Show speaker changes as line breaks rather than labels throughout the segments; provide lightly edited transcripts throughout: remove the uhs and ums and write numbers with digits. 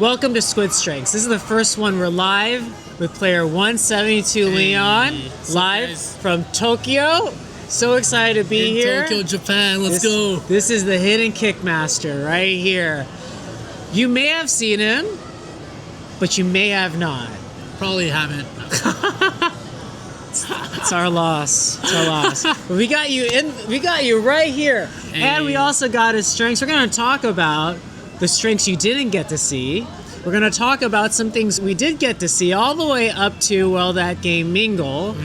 Welcome to Squid Strengths. This is the first one. We're live with player 172 Leon, live from Tokyo. So excited to be here.
Tokyo, Japan. Let's go.
This is the hidden Kickmaster right here. You may have seen him, but you may have not.
Probably haven't.
It's our loss. It's our loss. But we got you in. We got you right here, and we also got his strengths. We're going to talk about the strengths you didn't get to see. We're going to talk about some things we did get to see, all the way up to, well, that game Mingle,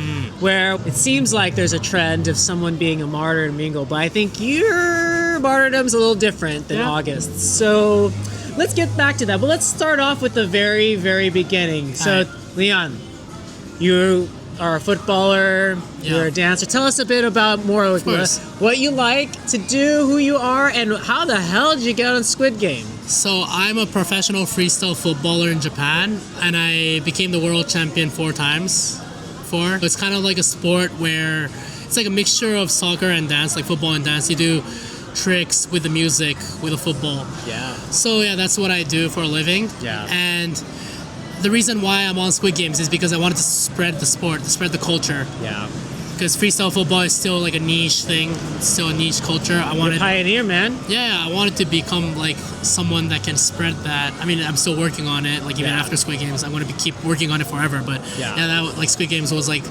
where it seems like there's a trend of someone being a martyr in Mingle, but I think your martyrdom's a little different than August. So let's get back to that. But let's start off with the very, very beginning. So, Leon, you are a footballer, you're a dancer. Tell us a bit about more what you like to do, who you are, and how the hell did you get on Squid Game?
So I'm a professional freestyle footballer in Japan, and I became the world champion 4 times. It's kind of like a sport where it's like a mixture of soccer and dance, like football and dance. You do tricks with the music, with the football.
Yeah.
So yeah, that's what I do for a living.
Yeah.
And the reason why I'm on Squid Games is because I wanted to spread the sport, to spread the culture.
Yeah.
Because freestyle football is still like a niche thing. It's still a niche culture.
You're a pioneer, man.
Yeah, I wanted to become like someone that can spread that. I mean, I'm still working on it. Like even after Squid Games, I want to keep working on it forever. But like Squid Games was like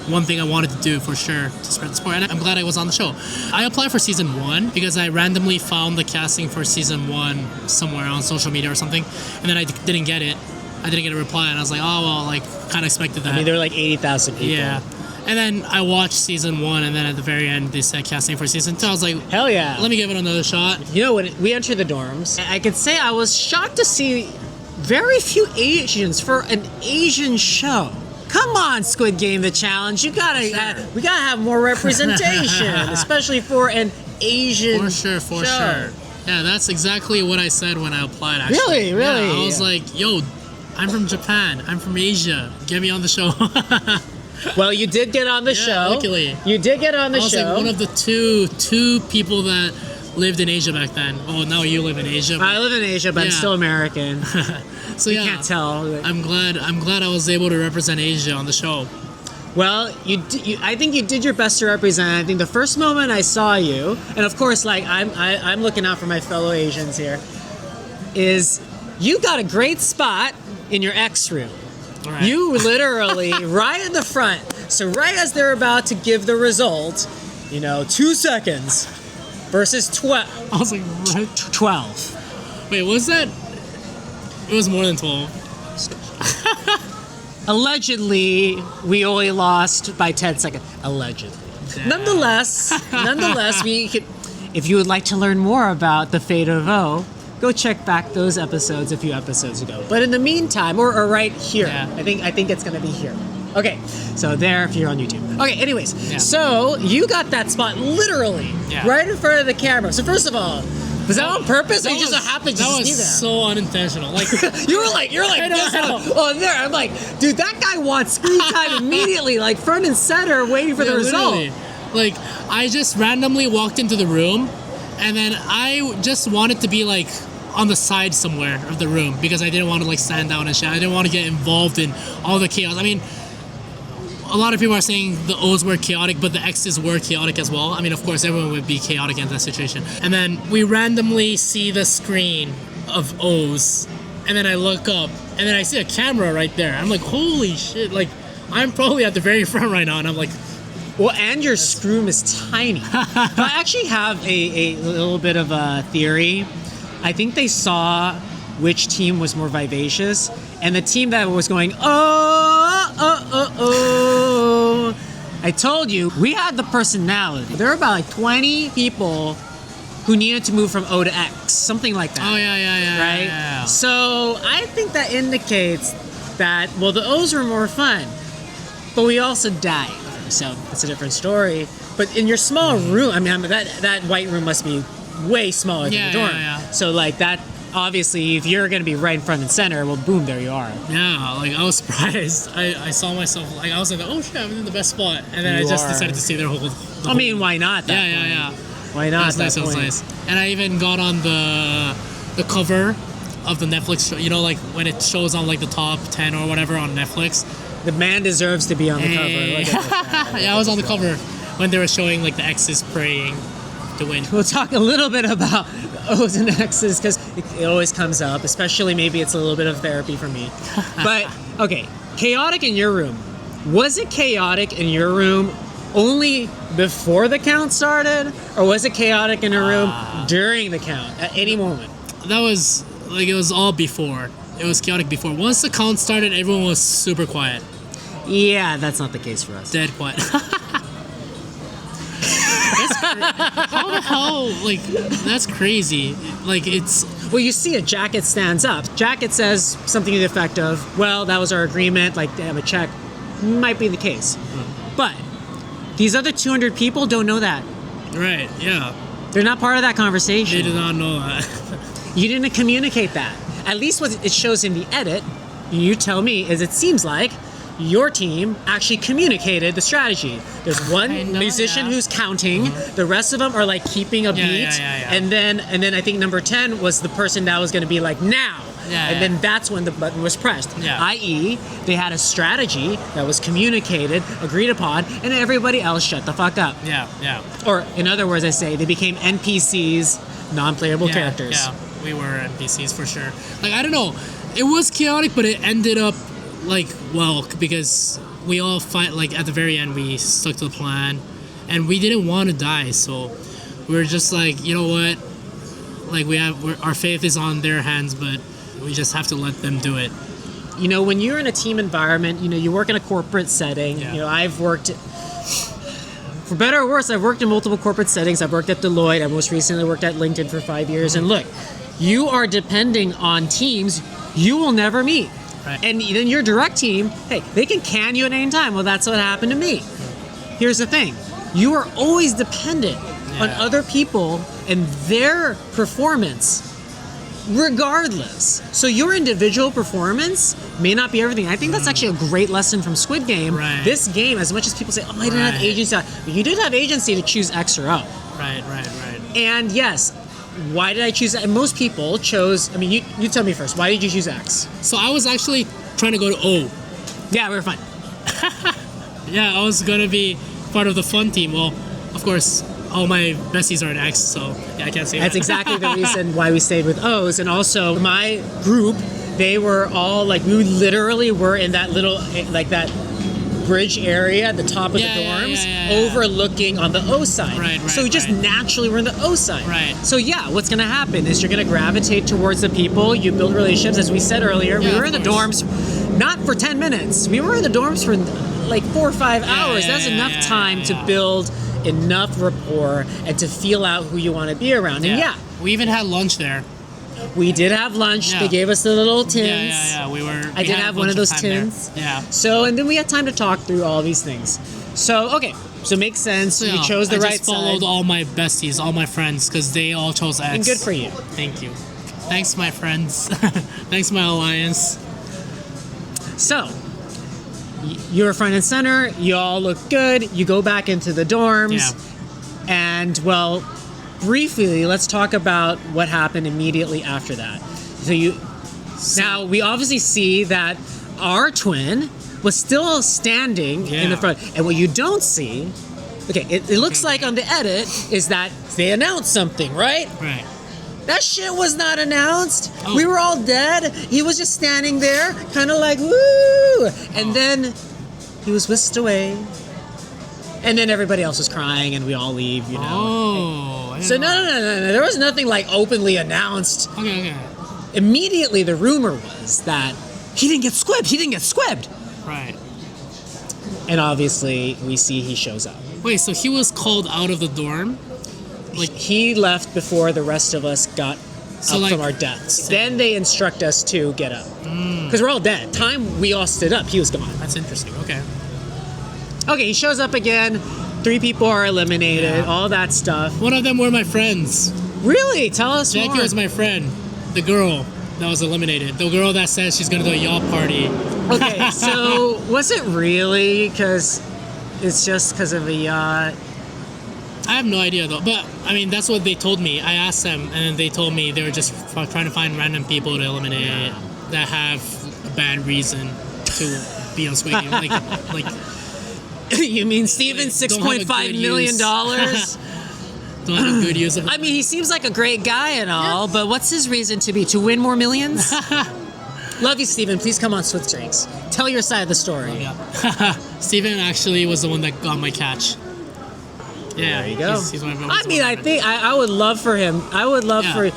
one thing I wanted to do for sure to spread the sport. And I'm glad I was on the show. I applied for season 1 because I randomly found the casting for season 1 somewhere on social media or something, and then I didn't get it. I didn't get a reply, and I was like, oh well, like kind of expected that.
I mean, there were like 80,000 people.
Yeah. And then I watched season 1, and then at the very end, they said casting for season 2. I was like,
hell yeah.
Let me give it another shot.
You know, when we entered the dorms, I could say I was shocked to see very few Asians for an Asian show. Come on, Squid Game, the challenge. We gotta have more representation, especially for an Asian
show.
For sure.
Yeah, that's exactly what I said when I applied, actually.
Really?
Yeah, I was like, yo, I'm from Japan. I'm from Asia. Get me on the show.
Well, you did get on the show.
Luckily.
You did get on the show.
I was like one of the two people that lived in Asia back then. Oh, now you live in Asia.
I live in Asia, but I'm still American.
So
you can't tell.
I'm glad I was able to represent Asia on the show.
Well, I think you did your best to represent. I think the first moment I saw you, and of course, like I'm looking out for my fellow Asians here, is you got a great spot in your X room.
Right.
You literally right in the front. So right as they're about to give the result, 2 seconds versus 12.
I was like, what?
12.
Wait, was that? It was more than 12.
Allegedly, we only lost by 10 seconds. Allegedly. Damn. Nonetheless, if you would like to learn more about the fate of O, go check back those episodes a few episodes ago. But in the meantime, or right here, I think it's gonna be here. Okay, so there if you're on YouTube. Okay, anyways, so you got that spot literally right in front of the camera. So first of all, was that on purpose? Or you just so happened to see that?
That was so unintentional. Like
you're like this on there. I'm like, dude, that guy wants screen time immediately, like front and center, waiting for the result.
Literally. Like I just randomly walked into the room. And then I just wanted to be like on the side somewhere of the room because I didn't want to like stand out and shit. I didn't want to get involved in all the chaos. I mean, a lot of people are saying the O's were chaotic, but the X's were chaotic as well. I mean, of course, everyone would be chaotic in that situation. And then we randomly see the screen of O's, and then I look up, and then I see a camera right there. I'm like, holy shit! Like, I'm probably at the very front right now, and I'm like,
well, and your scroom is tiny. I actually have a little bit of a theory. I think they saw which team was more vivacious, and the team that was going, I told you, we had the personality. There were about like 20 people who needed to move from O to X, something like that.
Oh, yeah.
Right?
Yeah.
So I think that indicates that, well, the O's were more fun, but we also died. So it's a different story. But in your small room, I mean, that white room must be way smaller than the dorm.
Yeah.
So like that, obviously, if you're going to be right in front and center, well, boom, there you are.
Yeah, like I was surprised. I saw myself, like I was like, oh shit, I'm in the best spot. And then I just decided to stay there
I mean, why not?
Yeah.
Why not?
It was nice. And I even got on the cover of the Netflix show. You know, like when it shows on like the top 10 or whatever on Netflix.
The man deserves to be on the
Hey.
cover. Look at this.
Yeah, I was on the cover when they were showing like the X's praying to win.
We'll talk a little bit about O's and X's because it always comes up, especially maybe it's a little bit of therapy for me. But, okay, chaotic in your room. Was it chaotic in your room only before the count started? Or was it chaotic in your room during the count at any moment?
That was like, it was all before. It was chaotic before. Once the count started, everyone was super quiet.
Yeah, that's not the case for us.
Dead quiet. How the hell? Like, that's crazy. Like, it's...
Well, you see it. Jacket stands up. Jacket says something to the effect of, well, that was our agreement. Like, they have a check. Might be the case. But these other 200 people don't know that.
Right, yeah.
They're not part of that conversation.
They did not know that.
You didn't communicate that. At least what it shows in the edit, you tell me, is it seems like your team actually communicated the strategy. There's one musician who's counting. The rest of them are like keeping a beat.
Yeah.
And then I think number 10 was the person that was going to be like now. And then that's when the button was pressed. I.e., they had a strategy that was communicated, agreed upon, and everybody else shut the fuck up.
Yeah.
Or in other words, I say they became NPCs, non-playable characters.
Yeah, we were NPCs for sure. Like, I don't know. It was chaotic, but it ended up like, well, because we all fight, like at the very end we stuck to the plan and we didn't want to die, so we were just like, you know what, like our faith is on their hands, but we just have to let them do it.
You know, when you're in a team environment, you know, you work in a corporate setting. You know, I've worked, for better or worse, I've worked in multiple corporate settings. I've worked at Deloitte. I most recently worked at LinkedIn for 5 years. And look, you are depending on teams you will never meet.
Right.
And then your direct team, hey, they can can you at any time. Well, that's what happened to me. Here's the thing. You are always dependent on other people and their performance, regardless. So your individual performance may not be everything. I think that's actually a great lesson from Squid Game.
Right.
This game, as much as people say, oh, I didn't have agency, but you did have agency to choose X or O.
Right.
And yes, why did I choose that? And most people chose, I mean, you tell me first, why did you choose X?
So I was actually trying to go to O.
Yeah, we were fine.
Yeah, I was gonna be part of the fun team. Well, of course, all my besties are in X, so yeah, I can't say
That's
that.
exactly the reason why we stayed with O's. And also, my group, they were all like, we literally were in that little, like that bridge area at the top of the dorms, overlooking on the O side.
Right,
so we just naturally were in the O side.
Right.
So yeah, what's going to happen is you're going to gravitate towards the people, you build relationships. As we said earlier, we were in the dorms not for 10 minutes. We were in the dorms for like 4 or 5 hours. That's enough time to build enough rapport and to feel out who you want to be around. And
we even had lunch there.
we did have lunch. They gave us the little tins. I did have one of those tins.
Yeah.
So, and then we had time to talk through all these things. So, okay. So, makes sense.
So,
you chose the right side.
I just followed all my besties, all my friends, because they all chose X.
And good for you.
Thank you. Thanks, my friends. Thanks, my alliance.
So, you're front and center. You all look good. You go back into the dorms. And, well, briefly, let's talk about what happened immediately after that. Now, we obviously see that our twin was still standing in the front. And what you don't see, it looks like on the edit, is that they announced something, right?
Right.
That shit was not announced. We were all dead. He was just standing there, kind of like, woo! And then he was whisked away. And then everybody else was crying, and we all leave, you know. So no. There was nothing like openly announced.
Okay.
Immediately, the rumor was that he didn't get squibbed.
Right.
And obviously, we see he shows up.
Wait, so he was called out of the dorm?
Like he left before the rest of us got up from our deaths. Then they instruct us to get up. Because we're all dead. Time we all stood up, he was gone.
That's interesting. Okay,
he shows up again. 3 people are eliminated. All that stuff.
One of them were my friends.
Really? Tell us
Jackie
more.
was my friend. The girl that was eliminated. The girl that says she's going to do a yacht party.
Okay, so was it really because it's just because of a yacht?
I have no idea though, but I mean that's what they told me. I asked them, and they told me they were just trying to find random people to eliminate that have a bad reason to be on Squid Game. Like
You mean Steven, $6.5 million?
Don't have a good use of it.
I mean, he seems like a great guy and all, but what's his reason to be? To win more millions? Love you, Steven. Please come on Squid Strengths. Tell your side of the story.
Yeah. Steven actually was the one that got my catch. Yeah,
there you go.
He's
I think I would love for him. I would love for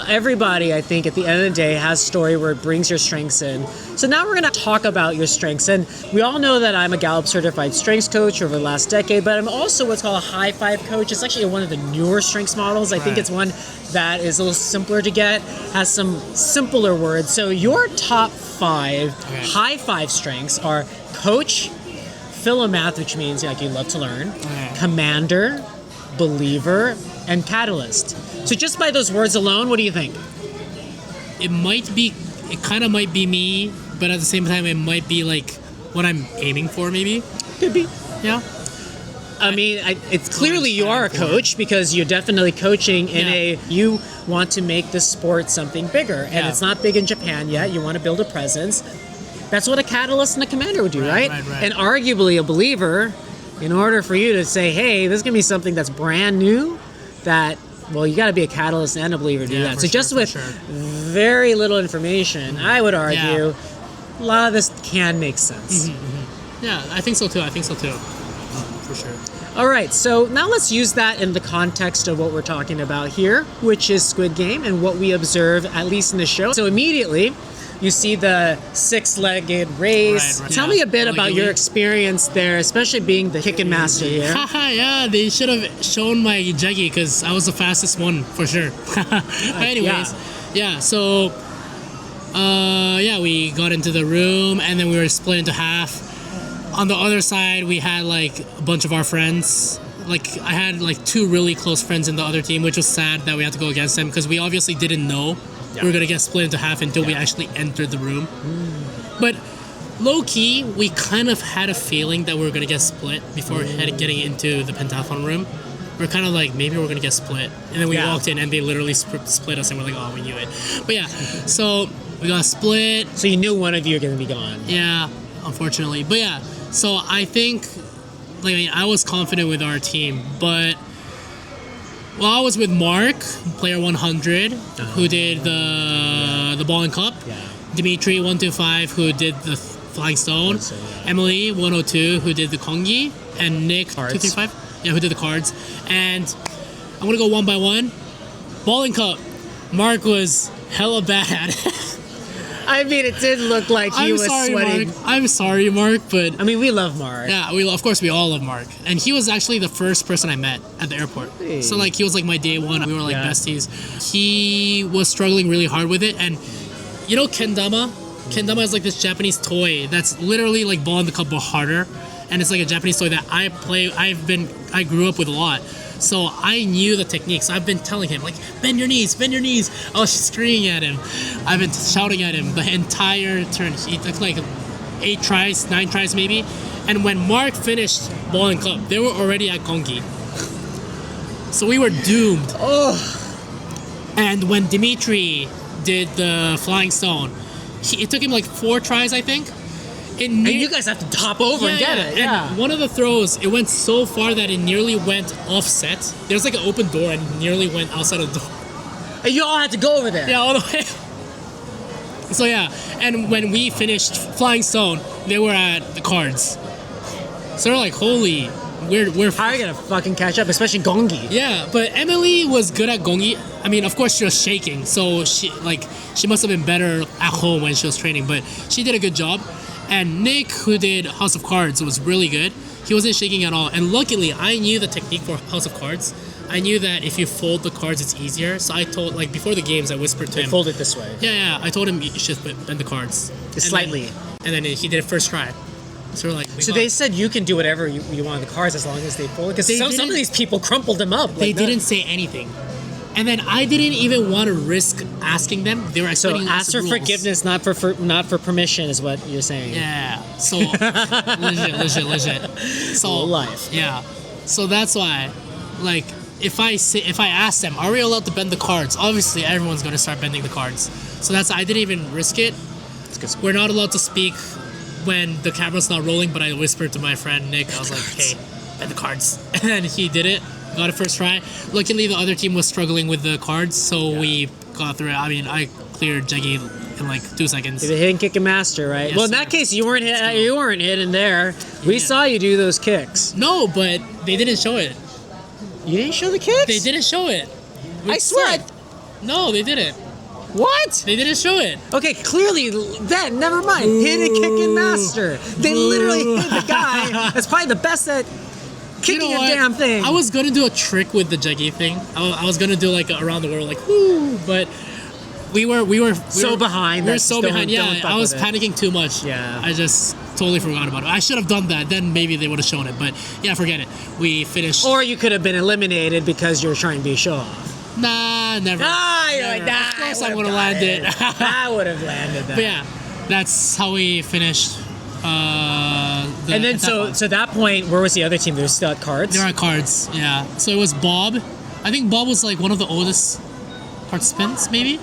everybody, I think, at the end of the day, has a story where it brings your strengths in. So now we're going to talk about your strengths. And we all know that I'm a Gallup certified strengths coach over the last decade, but I'm also what's called a high five coach. It's actually one of the newer strengths models. I think it's one that is a little simpler to get, has some simpler words. So your top 5 high five strengths are coach, Philomath, which means like you love to learn, commander, believer, and catalyst. So just by those words alone, what do you think?
It kind of might be me, but at the same time, it might be like what I'm aiming for, maybe.
Could be.
Yeah.
I mean, it's clearly you are a coach because you're definitely coaching in you want to make this sport something bigger. And it's not big in Japan yet. You want to build a presence. That's what a catalyst and a commander would do, right? And arguably a believer, in order for you to say, hey, this is going to be something that's brand new, that, well, you got to be a catalyst and a believer to do that. So just with very little information, I would argue a lot of this can make sense.
Yeah, I think so too. For sure.
All right, so now let's use that in the context of what we're talking about here, which is Squid Game and what we observe, at least in the show. So immediately, you see the 6-legged race. Tell me a bit about your experience there, especially being the Kickmaster here.
Yeah, they should have shown my Jeggy because I was the fastest one for sure. But anyways, so we got into the room and then we were split into half. On the other side, we had like a bunch of our friends. Like I had like 2 really close friends in the other team, which was sad that we had to go against them because we obviously didn't know we were gonna get split into half until we actually entered the room. But low key, we kind of had a feeling that we were gonna get split before getting into the pentathlon room. We're kind of like, maybe we're gonna get split, and then we walked in and they literally split us, and we're like, oh, we knew it. But yeah, so we got split.
So you knew one of you were gonna be gone.
Yeah, unfortunately. But yeah, so I think, like, I mean, I was confident with our team, but. Well, I was with Mark, player 100, who did the ball and cup. Dimitri 125, who did the flying stone. Emily 102, who did the kongi, and Nick 235, who did the cards. And I'm gonna go one by one. Ball and cup. Mark was hella bad.
I mean, it did look like he was sweating.
Mark. I'm sorry, Mark, but...
I mean, we love Mark.
Yeah, of course we all love Mark. And he was actually the first person I met at the airport. Hey. So, like, he was, like, my day one. We were, like, besties. He was struggling really hard with it. And, you know kendama? Kendama is, like, this Japanese toy that's literally, like, ball in the cup, but harder. And it's, like, a Japanese toy that I grew up with a lot. So I knew the techniques. I've been telling him, like, bend your knees, bend your knees. I was screaming at him. I've been shouting at him the entire turn. He took like 9 tries maybe. And when Mark finished ball and cup, they were already at kongi. So we were doomed. And when Dimitri did the flying stone, it took him like 4 tries, I think.
And you guys have to hop over and get it.
And one of the throws, it went so far that it nearly went offset. There's like an open door and it nearly went outside of the door.
And you all had to go over there.
Yeah, all the way. So yeah, and when we finished flying stone, they were at the cards. So they're like, holy, we're
how are you gonna fucking catch up, especially gongi?
Yeah, but Emily was good at gongi. I mean, of course she was shaking, so she must have been better at home when she was training, but she did a good job. And Nick, who did House of Cards, was really good. He wasn't shaking at all. And luckily, I knew the technique for House of Cards. I knew that if you fold the cards, it's easier. So I told, like, before the games, I whispered to him.
Fold it this way.
Yeah. I told him you should bend the cards.
Just slightly.
And then he did it first try. So we're like...
So they said you can do whatever you want on the cards as long as they fold it? Because some of these people crumpled them up.
They didn't say anything. And then I didn't even want to risk asking them. They were explaining
ask for forgiveness, not for permission, is what you're saying.
Yeah. So legit. So
life.
Yeah. So that's why, like if I ask them, are we allowed to bend the cards? Obviously, everyone's gonna start bending the cards. So I didn't even risk it. We're not allowed to speak when the camera's not rolling, but I whispered to my friend Nick. I was like, "Hey, bend the cards," and he did it. Got it first try. Luckily, the other team was struggling with the cards, so we got through it. I mean, I cleared Jeggy in like 2 seconds.
The hidden Kickmaster, right?
Yes,
well, in that case, you weren't hidden there. We saw you do those kicks.
No, but they didn't show it.
You didn't show the kicks?
They didn't show it.
I swear.
No, they didn't.
What?
They didn't show it.
Okay, clearly, then, never mind. Hidden Kickmaster. They literally hit the guy that's probably the best at kicking a damn thing.
I was going to do a trick with the Jeggy thing. I was going to do like around the world, like, whoo, but we were
so behind.
We were so behind.
Don't
Yeah, I was panicking too much.
Yeah.
I just totally forgot about it. I should have done that. Then maybe they would have shown it. But yeah, forget it. We finished.
Or you could have been eliminated because you're trying to be a show off.
Nah, never.
You're like, nah.
Of course I would have landed.
I would have landed that.
But yeah, that's how we finished.
And then so at that point, where was the other team? They were still at cards?
They were at cards, yeah. So it was Bob. I think Bob was like one of the oldest participants, maybe.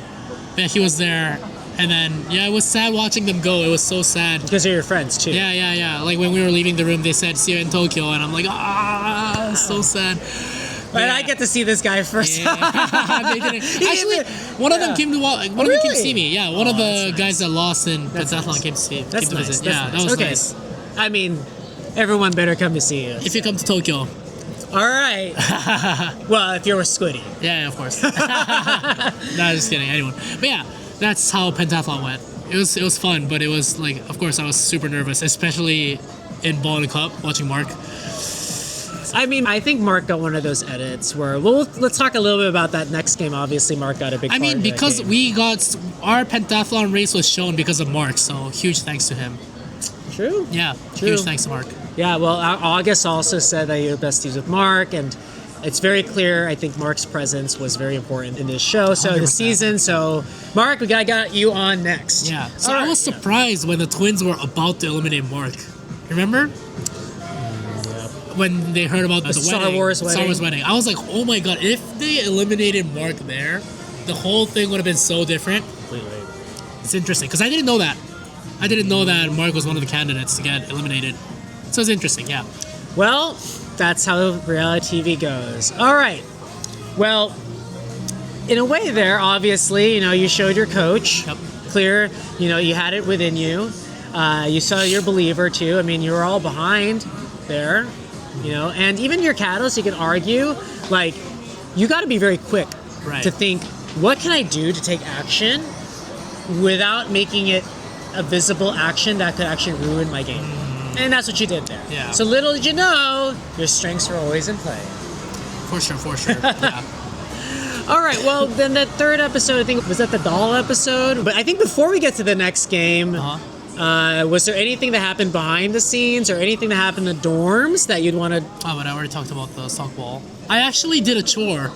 But he was there. And then, yeah, it was sad watching them go. It was so sad.
Because they're your friends, too.
Yeah. Like when we were leaving the room, they said, "See you in Tokyo." And I'm like, so sad.
But I get to see this guy first.
Yeah. They didn't. Actually, one of them came to them came to see me. Yeah, one of the guys that lost in Pentathlon came to visit. Yeah, that was nice.
I mean, everyone better come to see you.
If you come to Tokyo.
All right. Well, if you're with Squiddy.
Yeah, of course. No, just kidding. Anyone. But yeah, that's how Pentathlon went. It was fun, but it was like, of course, I was super nervous, especially in Ball and Cup, watching Mark.
I mean, I think Mark got one of those edits where, well, let's talk a little bit about that next game. Obviously, Mark got a big part of
because
that game.
we got, our pentathlon race was shown because of Mark, so huge thanks to him.
True.
Yeah,
True.
Huge thanks to Mark.
Yeah, well, August also said that you're besties with Mark, and it's very clear, I think Mark's presence was very important in this show, so
100%.
the season. So, Mark, we got you on next.
Yeah, so
All
I was surprised when the twins were about to eliminate Mark. Remember? When they heard about the
Star
wedding,
Wars
wedding, I was like, oh my god, if they eliminated Mark there, the whole thing would have been so different.
Completely.
It's interesting, because I didn't know that. I didn't know that Mark was one of the candidates to get eliminated. So it's interesting, yeah.
Well, that's how reality TV goes. All right. Well, in a way there, obviously, you showed your coach.
Yep.
Clear, you had it within you. You saw your believer, too. I mean, you were all behind there. And even your catalyst, you can argue, like, you got to be very quick to think, what can I do to take action without making it a visible action that could actually ruin my game? And that's what you did there.
Yeah.
So little did you know, your strengths were always in play.
For sure. Yeah.
All right, well, then that third episode, I think, was that the doll episode? But I think before we get to the next game, was there anything that happened behind the scenes or anything that happened in the dorms that you'd want to...
Oh, but I already talked about the softball. I actually did a chore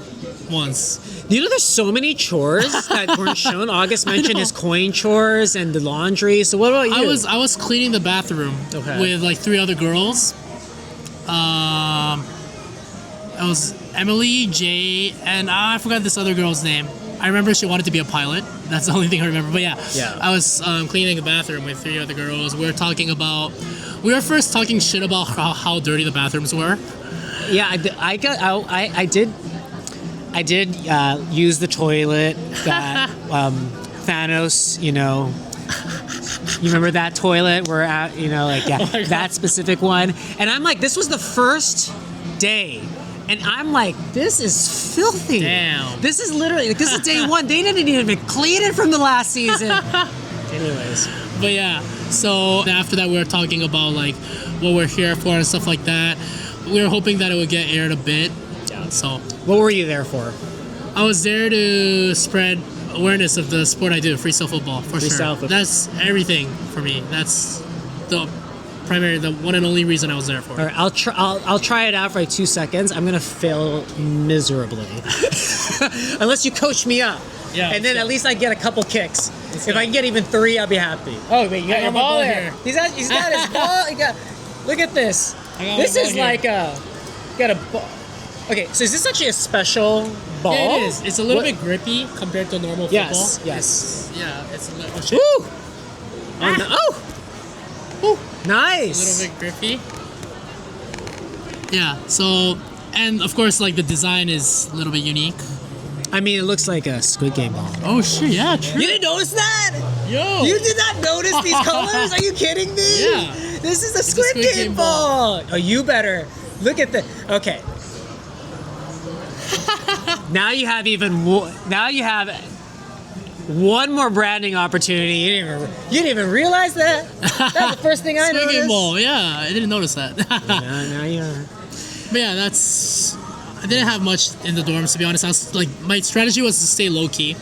once.
There's so many chores that weren't shown. August mentioned his coin chores and the laundry. So what about you?
I was cleaning the bathroom with like 3 other girls. It was Emily, Jay, and I forgot this other girl's name. I remember she wanted to be a pilot. That's the only thing I remember. But yeah. I was cleaning the bathroom with 3 other girls. We were first talking shit about how dirty the bathrooms were. Yeah,
I did use the toilet that Thanos, you remember that toilet where, that specific one. And I'm like, this was the first day. And I'm like, this is filthy.
Damn.
This is literally, this is day one. They didn't even clean it from the last season. Anyways.
But yeah, so after that we were talking about like what we're here for and stuff like that. We were hoping that it would get aired a bit. Yeah. So
what were you there for?
I was there to spread awareness of the sport I do, freestyle football, for sure.
Football.
That's everything for me. That's the one and only reason I was there for.
All right, I'll try it out for like 2 seconds. I'm gonna fail miserably, unless you coach me up.
Yeah.
And then at least I get a couple kicks. If I can get even 3, I'll be happy. Oh wait, you got your ball there. He's got his ball. Look at this. This is like got a ball. Okay, so is this actually a special ball?
Yeah, it is. It's a little
What-
bit grippy compared to normal football.
Yes, yes.
Yeah, it's a little, oh, shit.
Woo! Oh, no. Oh! Ooh,
A
nice.
little bit grippy. Yeah, so, and of course, like the design is a little bit unique.
I mean, it looks like a Squid Game ball.
Oh shit, yeah, true.
You didn't notice that?
Yo!
You did not notice these colors? Are you kidding me?
Yeah.
This is the
a
Squid,
Squid
Game
Game
ball. Oh, you better look at the. Okay. Now you have now you have one more branding opportunity. You didn't even realize that. That's the first thing I
Squid
noticed.
Game ball, yeah, I didn't notice that.
Now you are.
But yeah, I didn't have much in the dorms, to be honest. I was like, my strategy was to stay low key,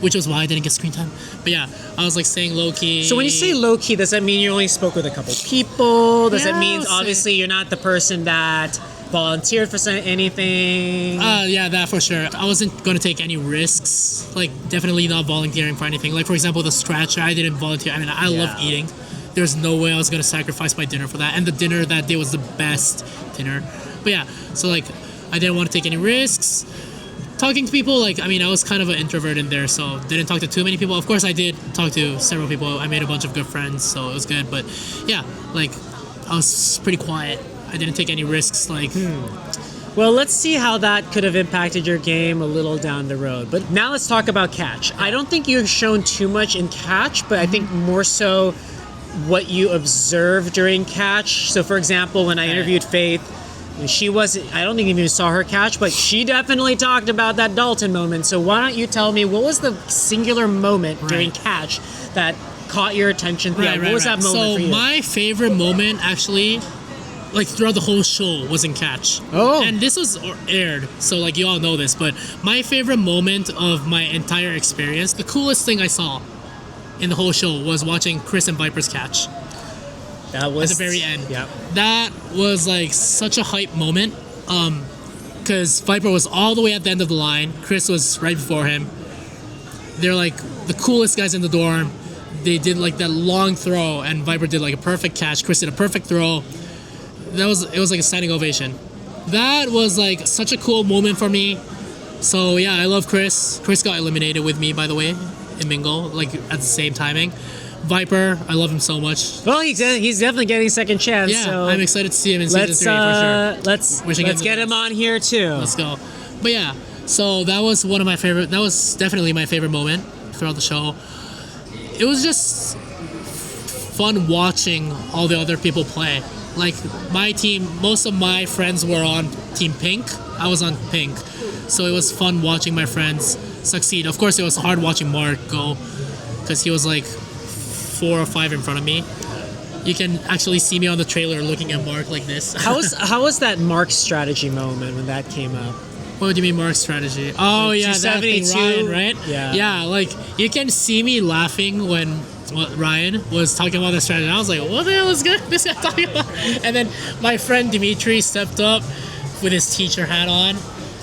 which was why I didn't get screen time. But yeah, I was like staying low key.
So when you say low key, does that mean you only spoke with a couple people? Does
Yeah,
it mean
I'll say-
obviously you're not the person that volunteered for anything?
Yeah, that for sure. I wasn't gonna take any risks. Like, definitely not volunteering for anything. Like, for example, the scratcher, I didn't volunteer. I mean, I love
Yeah.
eating. There's no way I was gonna sacrifice my dinner for that. And the dinner that day was the best dinner. But yeah, so like, I didn't want to take any risks. Talking to people, like, I mean, I was kind of an introvert in there, so didn't talk to too many people. Of course, I did talk to several people. I made a bunch of good friends, so it was good. But yeah, like, I was pretty quiet. I didn't take any risks. Like,
Well, let's see how that could have impacted your game a little down the road. But now let's talk about catch. I don't think you've shown too much in catch, but I think more so what you observed during catch. So, for example, when I interviewed Faith, she wasn't, I don't think you even saw her catch, but she definitely talked about that Dalton moment. So why don't you tell me what was the singular moment during catch that caught your attention? What was that moment
so
for you?
my favorite moment, actually, like throughout the whole show, was in catch.
Oh.
And this was aired, so like you all know this, but my favorite moment of my entire experience, the coolest thing I saw in the whole show was watching Chris and Viper's catch.
That was
at the very end.
Yep.
That was like such a hype moment. Because Viper was all the way at the end of the line. Chris was right before him. They're like the coolest guys in the dorm. They did like that long throw, and Viper did like a perfect catch. Chris did a perfect throw. It was like a standing ovation. That was like such a cool moment for me. So yeah, I love Chris. Chris got eliminated with me, by the way, in Mingle, like at the same timing. Viper, I love him so much.
Well, he's definitely getting a second chance.
Yeah,
so
I'm excited to see him in season 3 for sure.
Let's get him on here too.
Let's go. But yeah, so that was one of my favorite. That was definitely my favorite moment throughout the show. It was just fun watching all the other people play. Like my team, most of my friends were on Team Pink. I was on Pink, so it was fun watching my friends succeed. Of course, it was hard watching Mark go because he was like 4 or 5 in front of me. You can actually see me on the trailer looking at Mark like this.
How was that Mark strategy moment when that came up?
What do you mean Mark's strategy? Oh yeah, that thing,
272,
Ryan, right?
yeah.
Yeah, like you can see me laughing when Ryan was talking about the strategy. I was like, what the hell is this guy talking about? And then my friend Dimitri stepped up with his teacher hat on,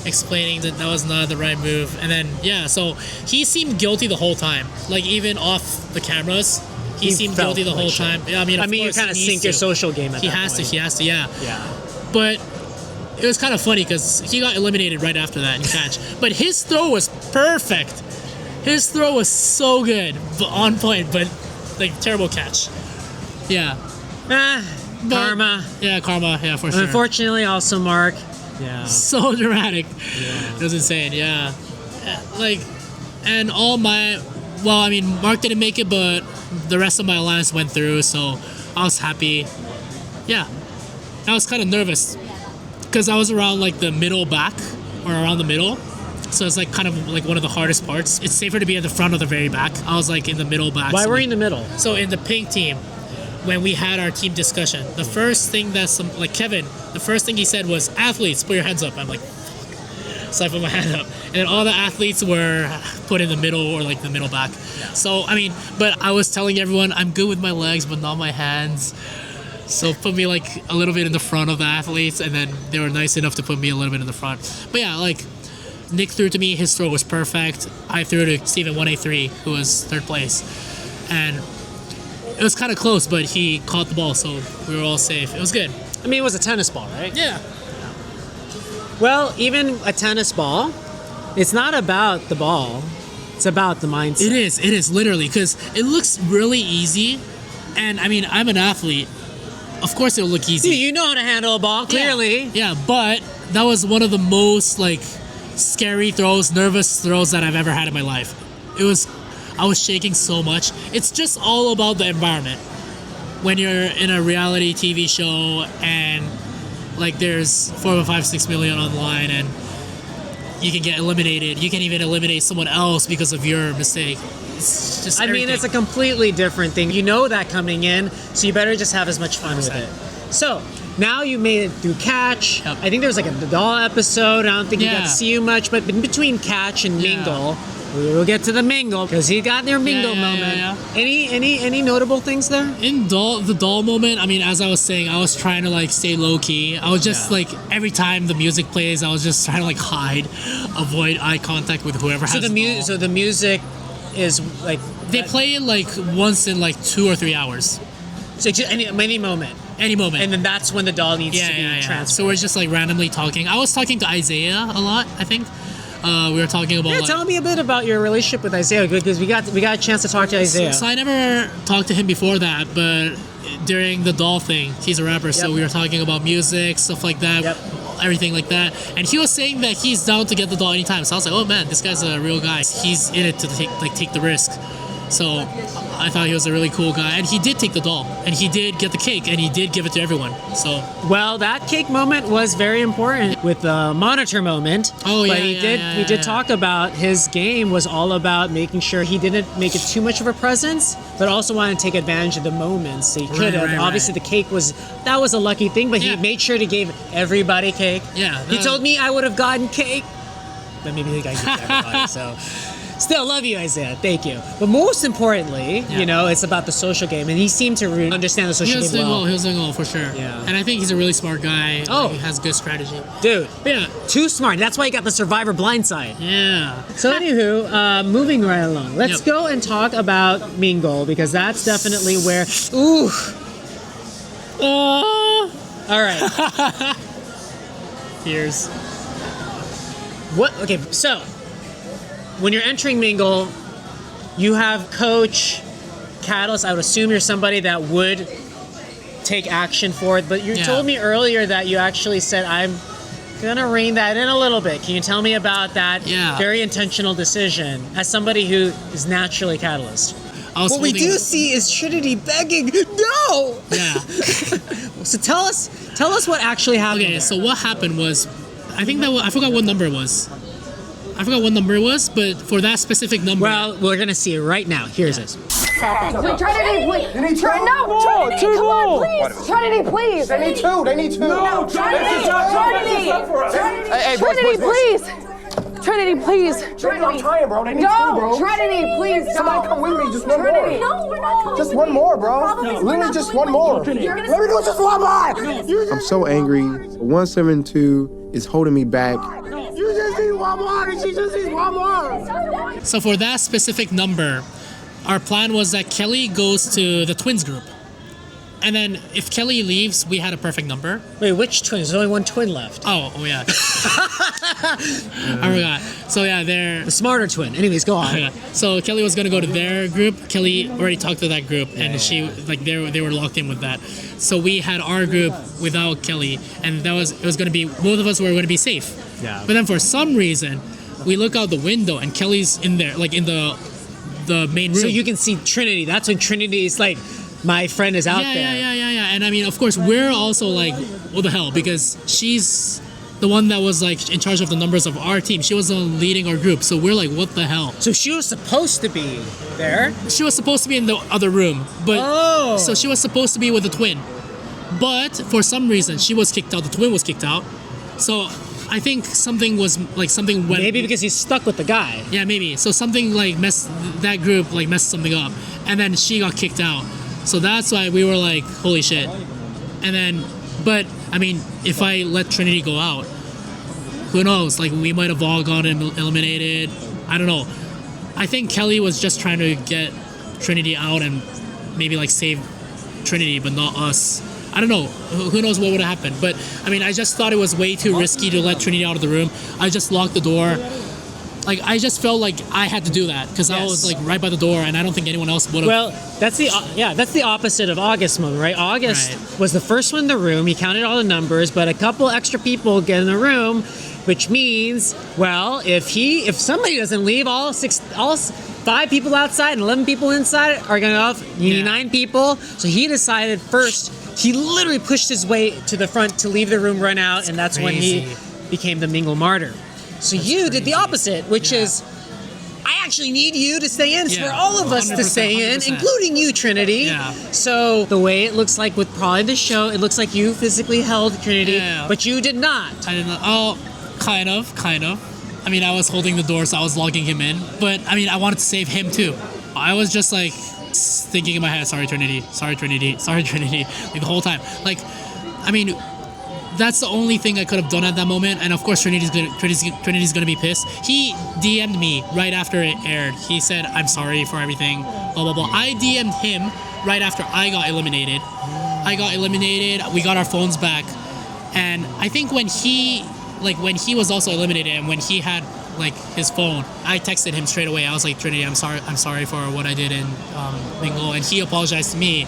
explaining that that was not the right move. And then yeah, so he seemed guilty the whole time. Like even off the cameras, he seemed
felt
guilty the whole
like
time.
shit.
I mean,
I mean, you
course
kind of
he
sink
needs
your
to.
social game at
He
that
has
point.
to. He has to. Yeah.
Yeah.
But it was kind of funny because he got eliminated right after that in catch. But his throw was perfect. His throw was so good, but on point, but like terrible catch. Yeah. But-
Karma.
Yeah, karma. Yeah, for sure.
Unfortunately, also Mark. Yeah.
So dramatic.
Yeah.
It was insane. Yeah. Like, and all my, well, I mean, Mark didn't make it, but the rest of my alliance went through, so I was happy. Yeah. I was kind of nervous because I was around like the middle back or around the middle. So it's like kind of like one of the hardest parts. It's safer to be at the front or the very back. I was like in the middle back.
Why
so
were
like-
you in the middle?
So in the pink team, when we had our team discussion, the first thing that like Kevin, the first thing he said was, athletes, put your hands up. I'm like, fuck. So I put my hand up. And then all the athletes were put in the middle or like the middle back. So, I mean, but I was telling everyone, I'm good with my legs, but not my hands. So put me like a little bit in the front of the athletes, and then they were nice enough to put me a little bit in the front. But yeah, like Nick threw to me, his throw was perfect. I threw to Steven 1A3, who was third place. And it was kind of close, but he caught the ball, so we were all safe. It was good.
I mean, it was a tennis ball, right?
Yeah.
Well, even a tennis ball, it's not about the ball. It's about the mindset.
It is literally, because it looks really easy. And I mean, I'm an athlete. Of course it'll look easy.
You know how to handle a ball, clearly.
Yeah, but that was one of the most like scary throws, nervous throws that I've ever had in my life. I was shaking so much. It's just all about the environment. When you're in a reality TV show and like there's 4 or 5, 6 million online and you can get eliminated. You can even eliminate someone else because of your mistake. It's just everything.
It's a completely different thing. You know that coming in, so you better just have as much fun 100%. With it. So, now you made it through Catch. Yep. I think there was like a doll episode. I don't think you got to see you much, but in between Catch and Mingle, we'll get to the Mingle because he got their Mingle moment. Yeah. Any notable things there?
In the doll moment, I mean, as I was saying, I was trying to like stay low key. I was just like every time the music plays, I was just trying to like hide, avoid eye contact with whoever has the doll.
So the music is like
they play it like once in like 2 or 3 hours.
So just any moment.
Any moment.
And then that's when the doll needs to be transferred.
So we're just like randomly talking. I was talking to Isaiah a lot, I think. We were talking about
tell me a bit about your relationship with Isaiah, because we got a chance to talk to Isaiah.
So I never talked to him before that, but during the doll thing, he's a rapper, so we were talking about music, stuff like that, everything like that. And he was saying that he's down to get the doll anytime. So I was like, oh man, this guy's a real guy. He's in it to take the risk. So I thought he was a really cool guy, and he did take the doll, and he did get the cake, and he did give it to everyone. So
that cake moment was very important with the monitor moment.
Oh
but we did talk about his game was all about making sure he didn't make it too much of a presence, but also wanted to take advantage of the moments. So he could have. Obviously, the cake was a lucky thing, but he made sure to give everybody cake.
Yeah,
he told me I would have gotten cake, but maybe the guy gave everybody. So. Still love you, Isaiah. Thank you. But most importantly, it's about the social game, and he seemed to really understand the social game well.
He was doing well for sure.
Yeah.
And I think he's a really smart guy.
Oh,
he has good strategy,
dude.
Yeah,
too smart. That's why he got the Survivor blindside.
Yeah.
So anywho, moving right along. Let's go and talk about Mingle, because that's definitely where. Ooh. All right.
Tears.
What? Okay, so. When you're entering Mingle, you have Coach, Catalyst. I would assume you're somebody that would take action for it. But you told me earlier that you actually said, I'm going to rein that in a little bit. Can you tell me about that very intentional decision as somebody who is naturally Catalyst? What we do see is Trinity begging, no!
Yeah.
So tell us what actually happened.
Okay, so what happened was, I forgot what number it was. But for that specific number...
Well, we're going to see it right now. Here's this.
Wait, Trinity, please. They need two. No, Trinity, come on, please. Trinity, please.
They need two.
No, Trinity.
Hey,
Trinity, please. Trinity, please.
Trinity, I'm trying, bro. They need two, bro.
Trinity, please.
Somebody come with me. Just one more.
No, we're not coming.
Just one more, bro. Literally just one more. Let me do just one more.
I'm so angry. 172 is holding me back.
You just need one more, and she just needs one more.
So for that specific number, our plan was that Kelly goes to the twins group. And then if Kelly leaves, we had a perfect number.
Wait, which twins? There's only one twin left.
Oh yeah. I forgot. So yeah, they're...
The smarter twin. Anyways, go on.
Yeah. So Kelly was going to go to their group. Kelly already talked to that group, and they were locked in with that. So we had our group without Kelly, and it was going to be, both of us were going to be safe.
Yeah.
But then for some reason, we look out the window, and Kelly's in there, like in the main room.
So you can see Trinity. That's when Trinity's like, my friend is out there.
Yeah. And I mean, of course, we're also like, what the hell? Because she's the one that was like in charge of the numbers of our team. She was the one leading our group. So we're like, what the hell?
So she was supposed to be there?
She was supposed to be in the other room. But so she was supposed to be with the twin. But for some reason, she was kicked out. The twin was kicked out. So I think something went...
Maybe because he's stuck with the guy.
Yeah, maybe. So something like messed something up. And then she got kicked out. So that's why we were like, holy shit. And then, but I mean, if I let Trinity go out, who knows? Like, we might have all gotten eliminated. I don't know. I think Kelly was just trying to get Trinity out and maybe like save Trinity, but not us. I don't know. Who knows what would have happened? But I mean, I just thought it was way too risky to let Trinity out of the room. I just locked the door. Like, I just felt like I had to do that because I was like right by the door, and I don't think anyone else would have.
Well, that's the opposite of August's moment, right? August was the first one in the room. He counted all the numbers, but a couple extra people get in the room, which means, well, if somebody doesn't leave, all 5 people outside and 11 people inside are gonna go off. You need 9 people. So he decided first. He literally pushed his way to the front to leave the room, run out, and that's when he became the Mingle martyr. So you did the opposite, which is, I actually need you to stay in. It's for all of us to stay in, including you, Trinity.
Yeah.
So the way it looks like with probably the show, it looks like you physically held Trinity, but you did not.
I did not. Oh, kind of. I mean, I was holding the door, so I was logging him in. But I mean, I wanted to save him too. I was just like thinking in my head, sorry, Trinity, like the whole time. Like, I mean, that's the only thing I could have done at that moment. And of course, Trinity's gonna be pissed. He DM'd me right after it aired. He said, I'm sorry for everything, blah, blah, blah. I DM'd him right after I got eliminated. We got our phones back. And I think when he was also eliminated and when he had like his phone, I texted him straight away. I was like, Trinity, I'm sorry for what I did in Mingle. And he apologized to me.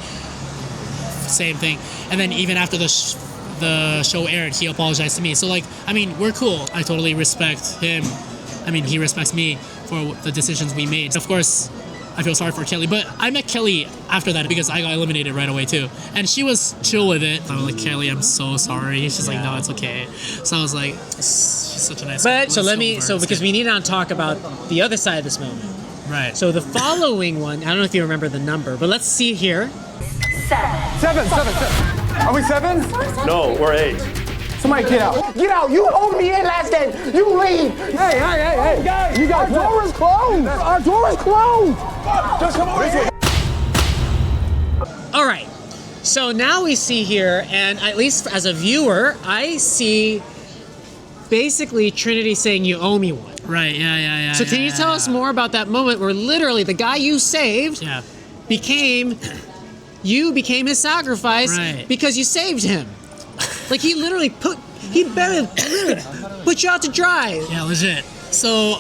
Same thing. And then even after the show aired, he apologized to me. So like, I mean, we're cool. I totally respect him. I mean, he respects me for the decisions we made. Of course, I feel sorry for Kelly, but I met Kelly after that because I got eliminated right away too. And she was chill with it. I was like, Kelly, I'm so sorry. She's like, no, it's okay. So I was like, she's such a nice girl.
But because we need to talk about the other side of this moment.
Right.
So the following one, I don't know if you remember the number, but let's see here.
7. Are we 7?
No, we're 8.
Somebody get out. Get out. You hold me in last game. You leave. Hey. Guys, you guys. Our door is closed. Our door is closed. Just come over here.
All right. So now we see here, and at least as a viewer, I see basically Trinity saying you owe me one.
Right, yeah.
So can you tell us more about that moment where literally the guy you saved became his sacrifice because you saved him? Like he literally put you out to dry.
Yeah, legit. So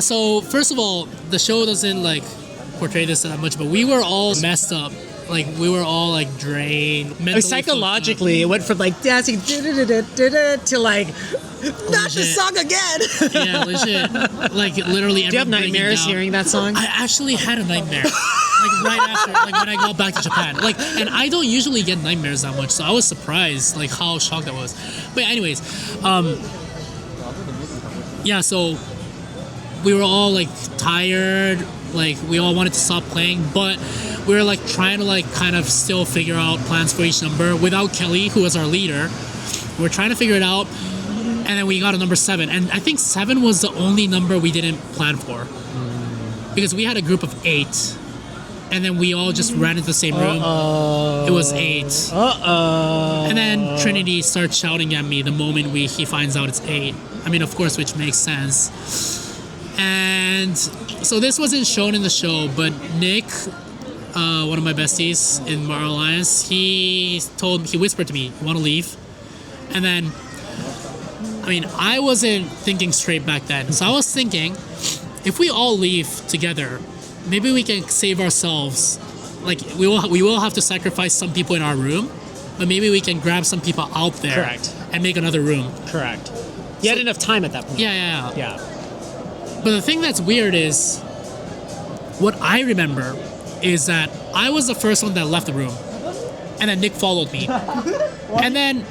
so first of all, the show doesn't like portray this that much, but we were all messed up. Like we were all like drained.
Psychologically, it went from like dancing to like not the song again.
Yeah, legit. Like literally.
Do you have nightmares hearing that song?
I actually had a nightmare. Like right after, like when I got back to Japan. Like, and I don't usually get nightmares that much, so I was surprised, like how shocked I was. But anyways, yeah. So we were all like tired. Like we all wanted to stop playing, but we were like trying to like kind of still figure out plans for each number without Kelly, who was our leader. We're trying to figure it out, and then we got a number 7, and I think 7 was the only number we didn't plan for because we had a group of 8. And then we all just ran into the same room. It was 8. And then Trinity starts shouting at me the moment he finds out it's 8. I mean, of course, which makes sense. And so this wasn't shown in the show, but Nick, one of my besties in our alliance, he whispered to me, "You want to leave?" And then, I mean, I wasn't thinking straight back then. So I was thinking, if we all leave together, maybe we can save ourselves. Like we will have to sacrifice some people in our room, but maybe we can grab some people out there and make another room.
Correct. You had enough time at that point.
Yeah. But the thing that's weird is, what I remember is that I was the first one that left the room, and then Nick followed me, and then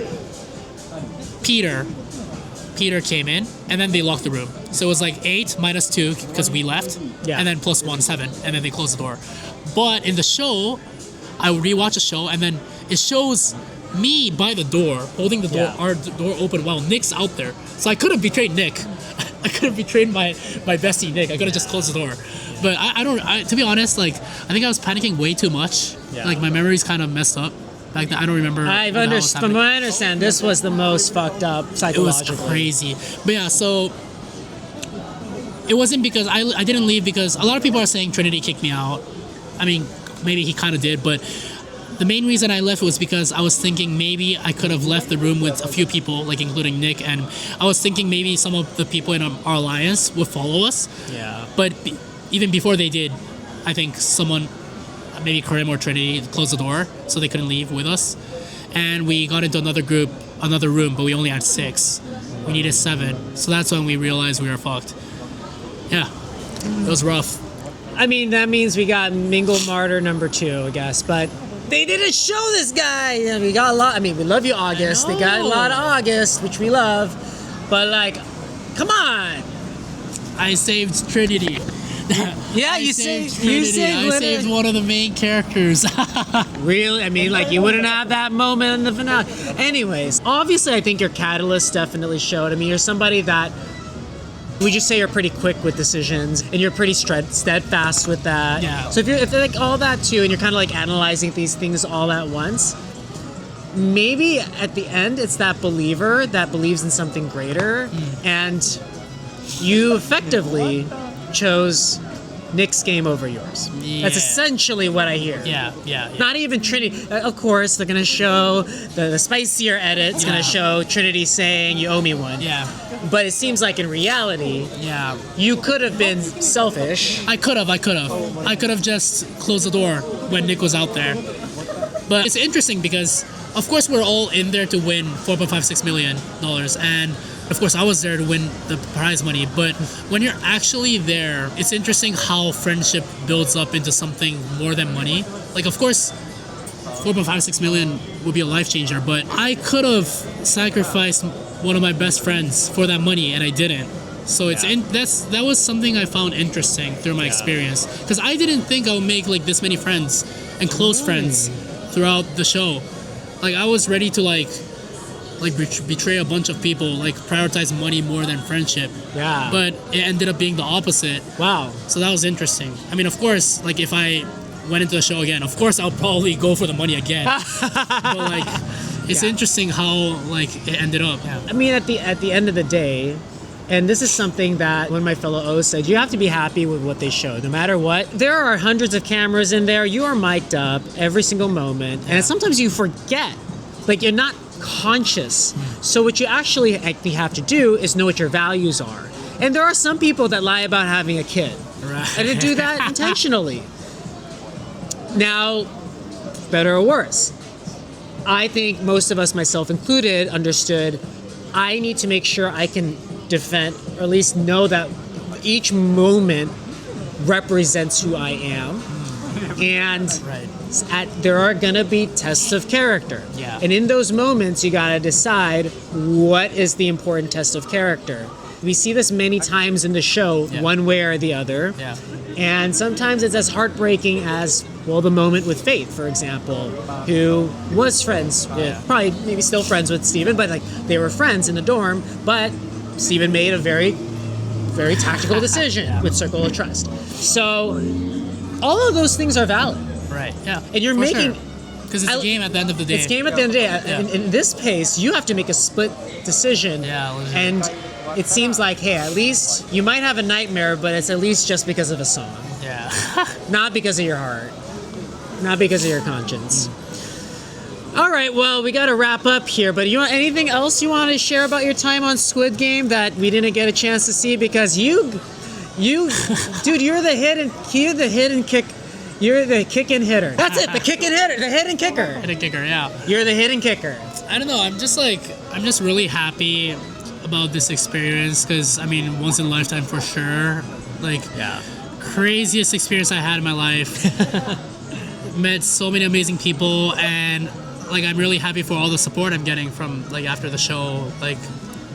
Peter came in, and then they locked the room. So it was like 8 minus 2 because we left, and then plus 1, 7, and then they closed the door. But in the show, I would rewatch the show, and then it shows me by the door, holding the door, our door open while Nick's out there. So I could have betrayed Nick. I could have betrayed my bestie Nick. I could have just closed the door. But I to be honest, like I think I was panicking way too much. Yeah. Like my memory's kind of messed up. Back then, I don't remember.
From what I understand, this was the most fucked up psychologically.
It was crazy. But yeah, so it wasn't because I didn't leave because a lot of people are saying Trinity kicked me out. I mean, maybe he kind of did, but The main reason I left was because I was thinking maybe I could have left the room with a few people, like including Nick, and I was thinking maybe some of the people in our alliance would follow us.
Yeah.
But even before they did, I think someone, maybe Karim or Trinity, closed the door so they couldn't leave with us. And we got into another room, but we only had 6. We needed 7. So that's when we realized we were fucked. Yeah. It was rough.
I mean, that means we got Mingle Martyr number 2, I guess, but they didn't show this guy. And we got a lot. I mean, we love you, August. They got a lot of August, which we love. But, like, come on.
I saved Trinity.
Yeah,
I saved one of the main characters.
Really? I mean, like, you wouldn't have that moment in the finale. Anyways, obviously, I think your catalyst definitely showed. I mean, you're somebody that, we just say you're pretty quick with decisions, and you're pretty steadfast with that.
Yeah.
So if they're like all that too, and you're kind of like analyzing these things all at once, maybe at the end it's that believer that believes in something greater, and you effectively chose Nick's game over yours.
Yeah.
That's essentially what I hear.
Yeah.
Not even Trinity. Of course, they're gonna show the spicier edit's gonna show Trinity saying, "You owe me one."
Yeah.
But it seems like in reality, you could have been selfish.
I could have just closed the door when Nick was out there. But it's interesting because, of course, we're all in there to win $4.56 million, and of course, I was there to win the prize money. But when you're actually there, it's interesting how friendship builds up into something more than money. Like, of course, $4.56 million would be a life changer, but I could have sacrificed one of my best friends for that money, and I didn't. So that was something I found interesting through my experience, because I didn't think I would make like this many friends and close friends throughout the show. Like, I was ready to like betray a bunch of people, like prioritize money more than friendship.
Yeah.
But it ended up being the opposite.
Wow.
So that was interesting. I mean, of course, like if I went into the show again, of course I'll probably go for the money again. But like, it's interesting how like it ended up. Yeah.
I mean, at the end of the day, and this is something that one of my fellow O's said, you have to be happy with what they show, no matter what. There are hundreds of cameras in there. You are mic'd up every single moment, and sometimes you forget. Like, you're not conscious. So what you actually have to do is know what your values are. And there are some people that lie about having a kid.
Right.
And they do that intentionally. Now, better or worse, I think most of us, myself included, understood I need to make sure I can defend, or at least know that each moment represents who I am. And there are gonna be tests of character.
Yeah.
And in those moments, you gotta decide what is the important test of character. We see this many times in the show, one way or the other.
Yeah.
And sometimes it's as heartbreaking as, well, the moment with Faith, for example, who was friends with, probably maybe still friends with Steven, but like they were friends in the dorm, but Steven made a very, very tactical decision with Circle of Trust. So all of those things are valid.
Right. Yeah.
And you're making...
Because it's a game at the end of the day.
It's game at the end of the day.
Yeah.
In this pace, you have to make a split decision.
Yeah.
And it seems like, hey, at least you might have a nightmare, but it's at least just because of a song.
Yeah.
Not because of your heart. Not because of your conscience. All right, well, we got to wrap up here, but you want anything else you want to share about your time on Squid Game that we didn't get a chance to see? Because you dude, you're the kick and hitter. That's it, the kick and hitter, the hidden kicker.
Hidden kicker, yeah.
You're the hidden kicker.
I don't know, I'm just really happy about this experience, because I mean, once in a lifetime for sure. Like, craziest experience I had in my life. Met so many amazing people, and like I'm really happy for all the support I'm getting from like after the show. Like,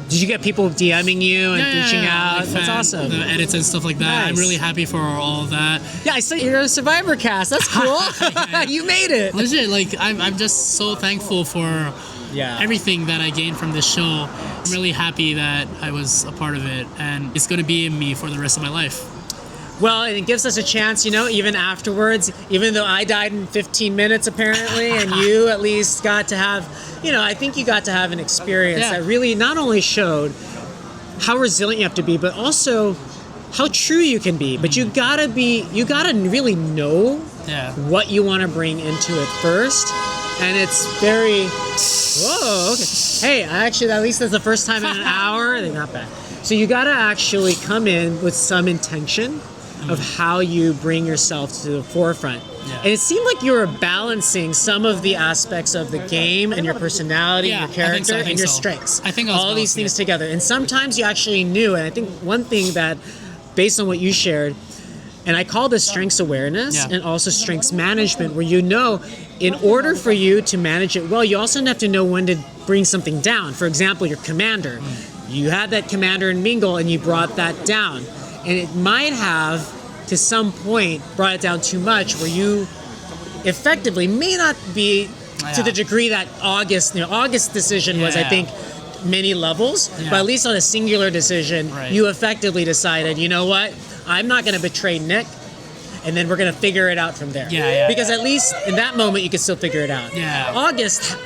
did you get people DMing you and reaching out?
Like
That's awesome.
The edits and stuff like that.
Nice.
I'm really happy for all of that.
Yeah, I saw you're a Survivor cast. That's cool. You made it.
Legit, like I'm just so thankful for everything that I gained from this show. I'm really happy that I was a part of it, and it's gonna be in me for the rest of my life.
Well, and it gives us a chance, even afterwards, even though I died in 15 minutes apparently, and you at least got to have, I think you got to have an experience that really not only showed how resilient you have to be, but also how true you can be. But you gotta really know what you want to bring into it first. And it's very, whoa, okay. Hey, actually, at least that's the first time in an hour. They're not bad. So you got to actually come in with some intention of how you bring yourself to the forefront. Yeah. And it seemed like you were balancing some of the aspects of the game and your personality and your character and your strengths.
I think
all these things together. And sometimes you actually knew, and I think one thing that, based on what you shared, and I call this strengths awareness and also strengths management, where you know, in order for you to manage it well, you also have to know when to bring something down. For example, your commander. You had that commander in Mingle and you brought that down. And it might have, to some point, brought it down too much, where you effectively may not be to the degree that August decision was, I think, many levels, but at least on a singular decision, you effectively decided, you know what, I'm not going to betray Nick, and then we're going to figure it out from there. Because at least in that moment, you can still figure it out. August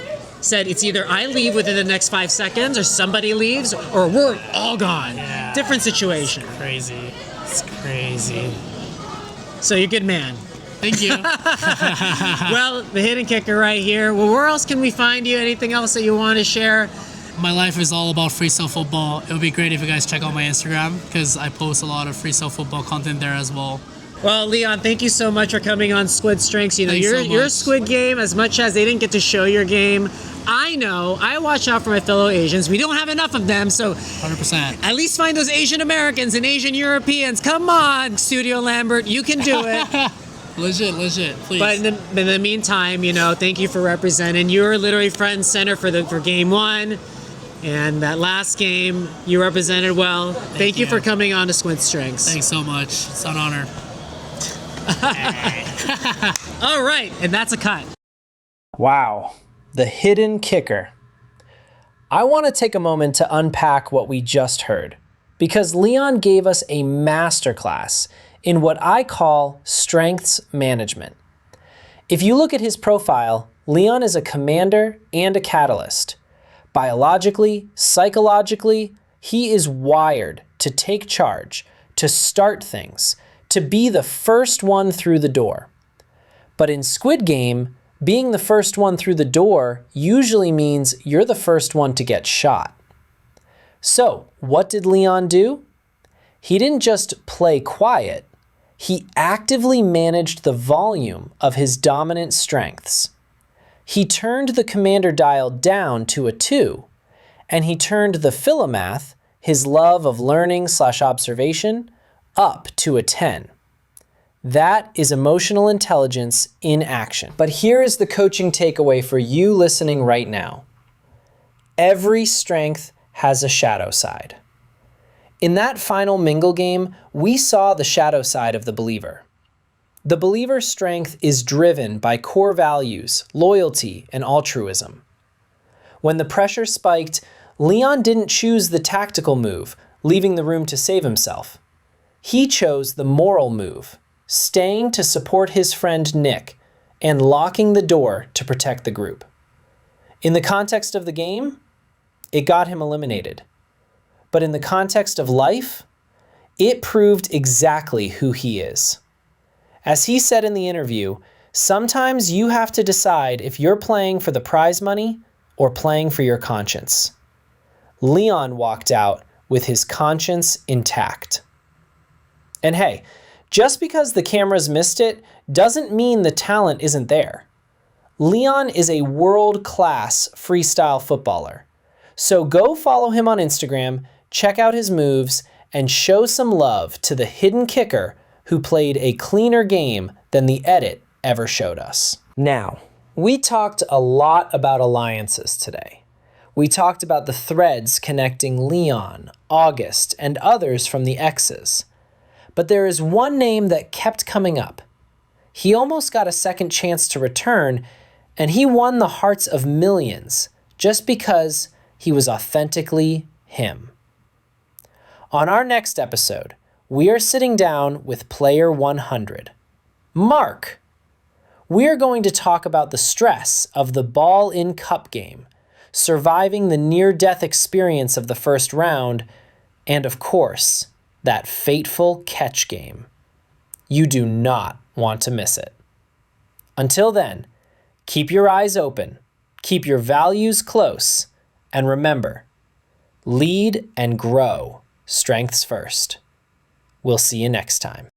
said it's either I leave within the next 5 seconds, or somebody leaves, or we're all gone. Different situation.
It's crazy. It's crazy.
So you're a good man.
Thank you.
Well, the hidden kicker right here. Well, where else can we find you? Anything else that you want to share?
My life is all about freestyle football. It would be great if you guys check out my Instagram, because I post a lot of freestyle football content there as well.
Well, Leon, thank you so much for coming on Squid Strengths. You know, your Squid game, as much as they didn't get to show your game, I know, I watch out for my fellow Asians. We don't have enough of them, so
100%.
At least find those Asian Americans and Asian Europeans. Come on, Studio Lambert, you can do it.
Legit, please.
But in the meantime, you know, thank you for representing. You were literally front and center for game one. And that last game, you represented well. Thank you for coming on to Squid Strengths.
Thanks so much. It's an honor.
All right, and that's a cut.
Wow, the hidden kicker. I want to take a moment to unpack what we just heard, because Leon gave us a masterclass in what I call strengths management. If you look at his profile, Leon is a commander and a catalyst. Biologically, psychologically, he is wired to take charge, to start things, to be the first one through the door. But in Squid Game, being the first one through the door usually means you're the first one to get shot. So, what did Leon do? He didn't just play quiet, he actively managed the volume of his dominant strengths. He turned the commander dial down to a 2, and he turned the Philomath, his love of learning/observation, up to a 10. That is emotional intelligence in action. But here is the coaching takeaway for you listening right now. Every strength has a shadow side. In that final Mingle game, we saw the shadow side of the believer. The believer's strength is driven by core values, loyalty, and altruism. When the pressure spiked, Leon didn't choose the tactical move, leaving the room to save himself. He chose the moral move, staying to support his friend Nick and locking the door to protect the group. In the context of the game, it got him eliminated. But in the context of life, it proved exactly who he is. As he said in the interview, sometimes you have to decide if you're playing for the prize money or playing for your conscience. Leon walked out with his conscience intact. And hey, just because the cameras missed it doesn't mean the talent isn't there. Leon is a world-class freestyle footballer. So go follow him on Instagram, check out his moves, and show some love to the hidden kicker who played a cleaner game than the edit ever showed us. Now, we talked a lot about alliances today. We talked about the threads connecting Leon, August, and others from the X's. But there is one name that kept coming up. He almost got a second chance to return, and he won the hearts of millions just because he was authentically him. On our next episode, we are sitting down with player 100, Mark. We are going to talk about the stress of the ball-in cup game, surviving the near-death experience of the first round, and of course, that fateful catch game. You do not want to miss it. Until then, keep your eyes open, keep your values close, and remember, lead and grow strengths first. We'll see you next time.